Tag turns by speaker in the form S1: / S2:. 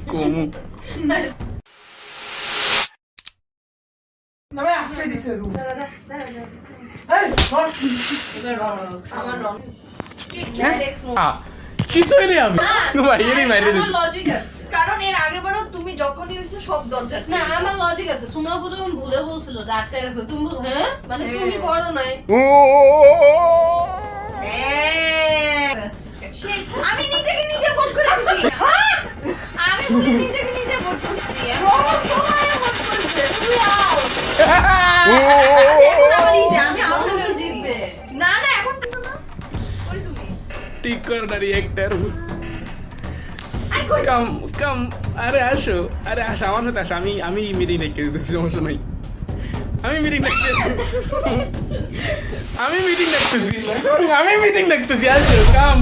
S1: কমু
S2: নামে আটকে দিছে রুম
S3: দাদা
S2: এই ধর
S3: এবার আমার রং
S1: কিছু নেই আমি বাইরে মাইরে
S3: আমার
S1: দিছি
S3: লজিক আছে
S4: কারণ এর আগেরবারও তুমি যখনই হইছো সব দরজা
S3: না আমার লজিক আছে সুমাবু যখন ভুলে বলছিল যে আটকায় রাখছো তুমি বলছো হ্যাঁ মানে তুমি করো নাই
S4: আমি নিজেকে নিজে ভোট করে দিছি আমি বলি নিজেকে নিজে ভোট করছি তোমায় ভোট করছে তুই আউট আচ্ছা এখন আমার ঈদে আমি আউট
S3: মনে
S4: হয়ে
S3: জিতবে
S4: না না এখন কিছু না ওই তুমি
S1: ঠিক করে না রিয়েক্টর
S4: আই কই
S1: কাম কাম আরে আসো আমার সাথে আসো আমি মিটিং দেখতে দিতেছি সমস্যা নাই আমি মিটিং দেখতেছি আসো কাম